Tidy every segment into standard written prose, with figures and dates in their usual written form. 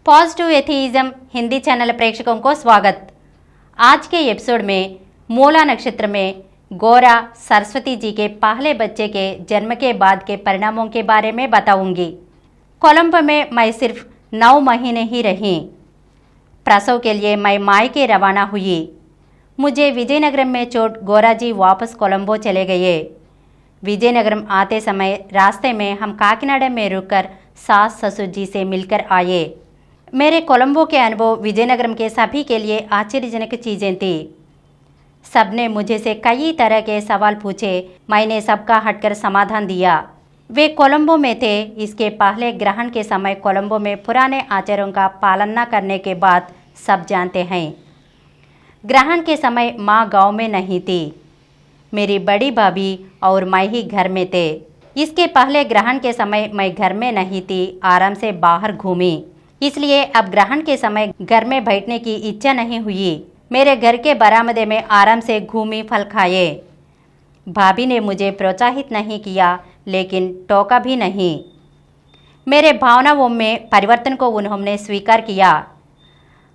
Positive एथीइज्म Hindi channel प्रेक्षकों को स्वागत। आज के एपिसोड में मूला नक्षत्र में गौरा सरस्वती जी के पहले बच्चे के जन्म के बाद के परिणामों के बारे में बताऊंगी। कोलंबो में मैं सिर्फ 9 महीने ही रही। प्रसव के लिए मैं मायके रवाना हुई। मुझे विजयनगरम में छोड़ गौरा जी वापस कोलंबो चले गए। विजयनगरम आते समय रास्ते में हम काकीनाडा में रुककर सास ससुर जी से मिलकर आए। मेरे कोलंबो के अनुभव विजयनगरम के सभी के लिए आश्चर्यजनक चीज़ें थी। सबने मुझे से कई तरह के सवाल पूछे, मैंने सबका हटकर समाधान दिया। वे कोलंबो में थे। इसके पहले ग्रहण के समय कोलंबो में पुराने आचारों का पालन न करने के बाद सब जानते हैं। ग्रहण के समय माँ गांव में नहीं थी। मेरी बड़ी भाभी और मैं ही घर में थे। इसके पहले ग्रहण के समय मैं घर में नहीं थी, आराम से बाहर घूमी। इसलिए अब ग्रहण के समय घर में बैठने की इच्छा नहीं हुई। मेरे घर के बरामदे में आराम से घूमी, फल खाए। भाभी ने मुझे प्रोत्साहित नहीं किया, लेकिन टोका भी नहीं। मेरे भावनाओं में परिवर्तन को उन्होंने स्वीकार किया।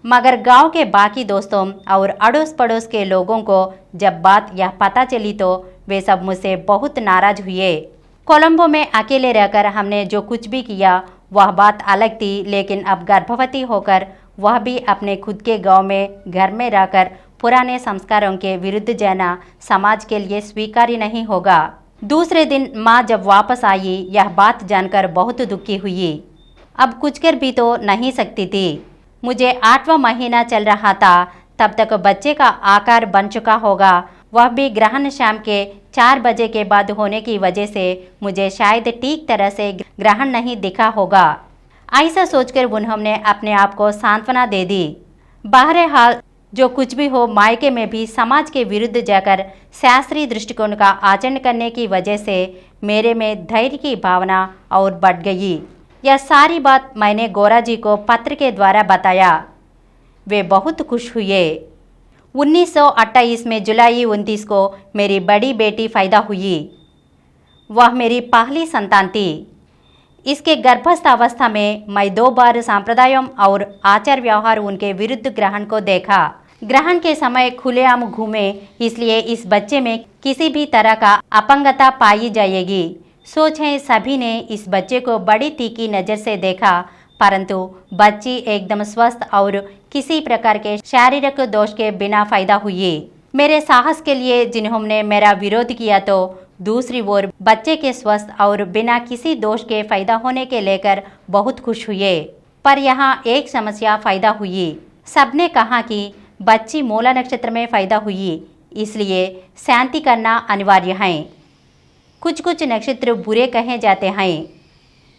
मगर गांव के बाकी दोस्तों और अड़ोस पड़ोस के लोगों को जब बात यह पता चली तो वे सब मुझसे बहुत नाराज हुए। कोलंबो में अकेले रहकर हमने जो कुछ भी किया वह बात अलग थी, लेकिन अब गर्भवती होकर वह भी अपने खुद के गांव में घर में रहकर पुराने संस्कारों के विरुद्ध जाना समाज के लिए स्वीकार्य नहीं होगा। दूसरे दिन माँ जब वापस आई, यह बात जानकर बहुत दुखी हुई। अब कुछ कर भी तो नहीं सकती थी। मुझे 8वां महीना चल रहा था, तब तक बच्चे का आकार बन चुका होगा। वह भी ग्रहण शाम के 4 बजे के बाद होने की वजह से मुझे शायद ठीक तरह से ग्रहण नहीं दिखा होगा। ऐसा सोचकर उन्होंने अपने आप को सांत्वना दे दी। बहरहाल जो कुछ भी हो, मायके में भी समाज के विरुद्ध जाकर शास्त्रीय दृष्टिकोण का आचरण करने की वजह से मेरे में धैर्य की भावना और बढ़ गई। यह सारी बात मैंने गौरा जी को पत्र के द्वारा बताया। वे बहुत खुश हुए। 1928 में जुलाई 29 को मेरी बड़ी बेटी पैदा हुई। वह मेरी पहली संतान थी। इसके गर्भस्थ अवस्था में मैं 2 बार संप्रदायों और आचार व्यवहार उनके विरुद्ध ग्रहण को देखा। ग्रहण के समय खुलेआम घूमे, इसलिए इस बच्चे में किसी भी तरह का अपंगता पाई जाएगी। सोचें, सभी ने इस बच्चे को बड़ी तीखी नज़र से देखा, परंतु बच्ची एकदम स्वस्थ और किसी प्रकार के शारीरिक दोष के बिना पैदा हुई। मेरे साहस के लिए जिन्होंने मेरा विरोध किया तो दूसरी ओर बच्चे के स्वस्थ और बिना किसी दोष के पैदा होने के लेकर बहुत खुश हुए। पर यहाँ एक समस्या पैदा हुई। सबने कहा कि बच्ची मूला नक्षत्र में पैदा हुई, इसलिए शांति करना अनिवार्य है। कुछ नक्षत्र बुरे कहे जाते हैं,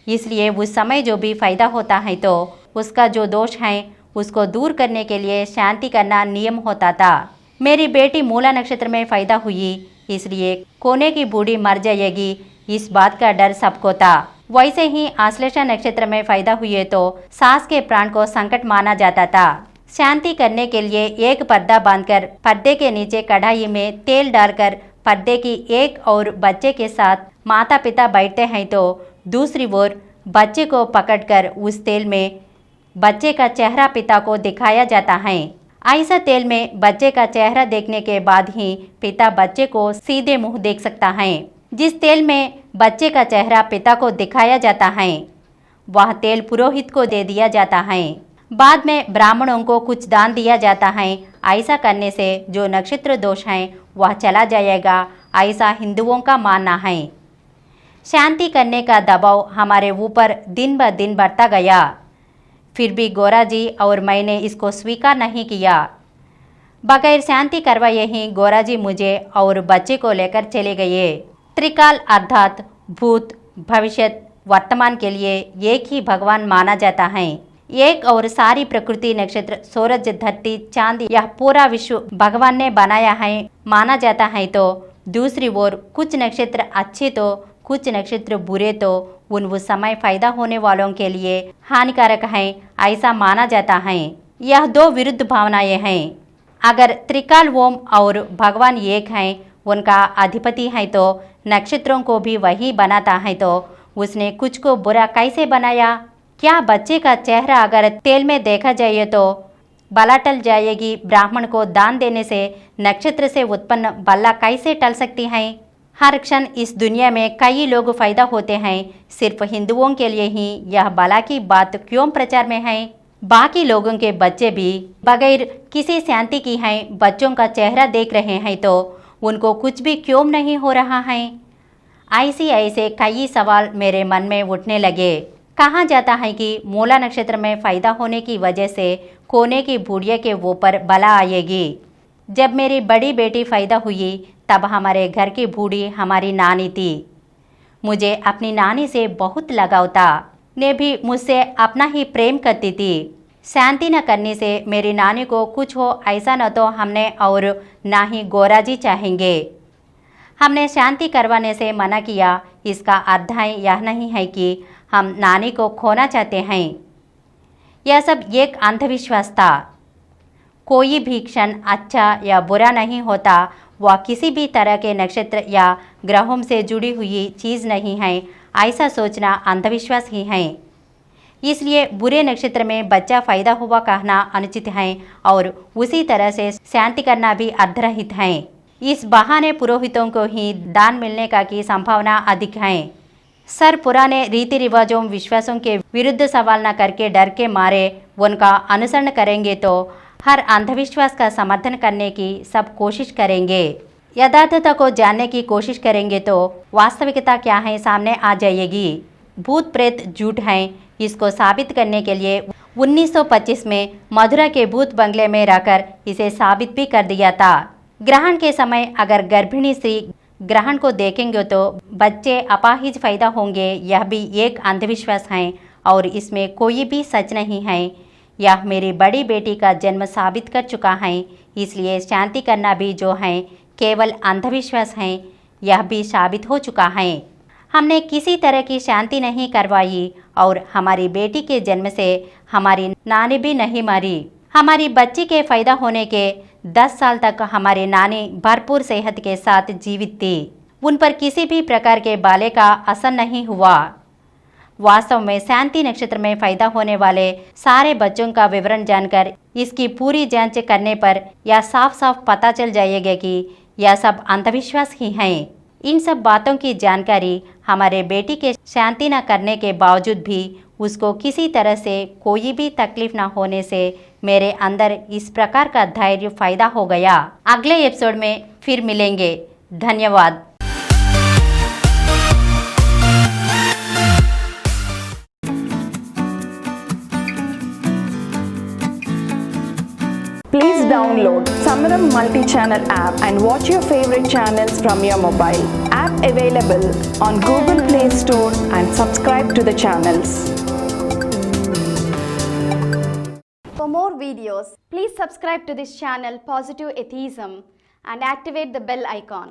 इसलिए उस समय जो भी फायदा होता है तो उसका जो दोष है उसको दूर करने के लिए शांति करना नियम होता था। मेरी बेटी मूला नक्षत्र में पैदा हुई, इसलिए कोने की बूढ़ी मर जाएगी, इस बात का डर सबको था। वैसे ही आश्लेषा नक्षत्र में पैदा हुए तो सास के प्राण को संकट माना जाता था। शांति करने के लिए एक पर्दा बांधकर पर्दे के नीचे कढ़ाई में तेल डालकर पर्दे की एक और बच्चे के साथ माता पिता बैठते हैं तो दूसरी ओर बच्चे को पकड़कर उस तेल में बच्चे का चेहरा पिता को दिखाया जाता है। ऐसा तेल में बच्चे का चेहरा देखने के बाद ही पिता बच्चे को सीधे मुंह देख सकता है। जिस तेल में बच्चे का चेहरा पिता को दिखाया जाता है वह तेल पुरोहित को दे दिया जाता है। बाद में ब्राह्मणों को कुछ दान दिया जाता है। ऐसा करने से जो नक्षत्र दोष है वह चला जाएगा, ऐसा हिंदुओं का मानना है। शांति करने का दबाव हमारे ऊपर दिन ब दिन बढ़ता गया। फिर भी गौरा जी और मैंने इसको स्वीकार नहीं किया। बगैर शांति करवाए ही गौरा जी मुझे और बच्चे को लेकर चले गए। त्रिकाल अर्थात भूत, भविष्य, वर्तमान के लिए एक ही भगवान माना जाता है। एक और सारी प्रकृति, नक्षत्र, सूरज, धरती, चांद, यह पूरा विश्व भगवान ने बनाया है माना जाता है तो दूसरी ओर कुछ नक्षत्र अच्छे तो कुछ नक्षत्र बुरे तो उस समय पैदा होने वालों के लिए हानिकारक हैं, ऐसा माना जाता है। यह 2 विरुद्ध भावनाएं हैं। अगर त्रिकाल ओम और भगवान एक हैं, उनका अधिपति है तो नक्षत्रों को भी वही बनाता है तो उसने कुछ को बुरा कैसे बनाया? क्या बच्चे का चेहरा अगर तेल में देखा जाए तो बला टल जाएगी? ब्राह्मण को दान देने से नक्षत्र से उत्पन्न बला कैसे टल सकती है? हर क्षण इस दुनिया में कई लोग फायदा होते हैं, सिर्फ हिंदुओं के लिए ही यह बला की बात क्यों प्रचार में है? बाकी लोगों के बच्चे भी बगैर किसी शांति की हैं, बच्चों का चेहरा देख रहे हैं तो उनको कुछ भी क्यों नहीं हो रहा है? ऐसे कई सवाल मेरे मन में उठने लगे। कहा जाता है कि मूला नक्षत्र में फायदा होने की वजह से कोने की बूढ़िया के ऊपर बला आएगी। जब मेरी बड़ी बेटी फायदा हुई तब हमारे घर की बूढ़ी हमारी नानी थी। मुझे अपनी नानी से बहुत लगाव था। ने भी मुझसे अपना ही प्रेम करती थी। शांति न करने से मेरी नानी को कुछ हो ऐसा न तो हमने और ना ही गोरा जी चाहेंगे। हमने शांति करवाने से मना किया। इसका अर्थ यह नहीं है कि हम नानी को खोना चाहते हैं। यह सब एक अंधविश्वास था। कोई भी क्षण अच्छा या बुरा नहीं होता। वह किसी भी तरह के नक्षत्र या ग्रहों से जुड़ी हुई चीज़ नहीं है। ऐसा सोचना अंधविश्वास ही है। इसलिए बुरे नक्षत्र में बच्चा फायदा हुआ कहना अनुचित है और उसी तरह से शांति करना भी अर्धरहित है। इस बहाने पुरोहितों को ही दान मिलने का की संभावना अधिक है। सर पुराने रीति रिवाजों विश्वासों के विरुद्ध सवाल न करके डर के मारे उनका अनुसरण करेंगे तो हर अंधविश्वास का समर्थन करने की सब कोशिश करेंगे। यथार्थता को जानने की कोशिश करेंगे तो वास्तविकता क्या है सामने आ जाएगी। भूत प्रेत झूठ हैं, इसको साबित करने के लिए 1925 में मथुरा के भूत बंगले में रहकर इसे साबित भी कर दिया था। ग्रहण के समय अगर गर्भिणी स्त्री ग्रहण को देखेंगे तो बच्चे अपाहिज पैदा होंगे, यह भी एक अंधविश्वास है और इसमें कोई भी सच नहीं है। यह मेरी बड़ी बेटी का जन्म साबित कर चुका है। इसलिए शांति करना भी जो है केवल अंधविश्वास है, यह भी साबित हो चुका है। हमने किसी तरह की शांति नहीं करवाई और हमारी बेटी के जन्म से हमारी नानी भी नहीं मरी। हमारी बच्ची के फायदा होने के 10 साल तक हमारी नानी भरपूर सेहत के साथ जीवित थी। उन पर किसी भी प्रकार के बाले का असर नहीं हुआ। वास्तव में शांति नक्षत्र में फायदा होने वाले सारे बच्चों का विवरण जानकर इसकी पूरी जांच करने पर यह साफ साफ पता चल जाएगा कि यह सब अंधविश्वास ही हैं। इन सब बातों की जानकारी हमारे बेटी के शांति न करने के बावजूद भी उसको किसी तरह से कोई भी तकलीफ न होने से मेरे अंदर इस प्रकार का धैर्य फायदा हो गया। अगले एपिसोड में फिर मिलेंगे। धन्यवाद। Please download Samaram multi-channel app and watch your favorite channels from your mobile. App available on Google Play Store and subscribe to the channels. For more videos, please subscribe to this channel Positive Atheism and activate the bell icon.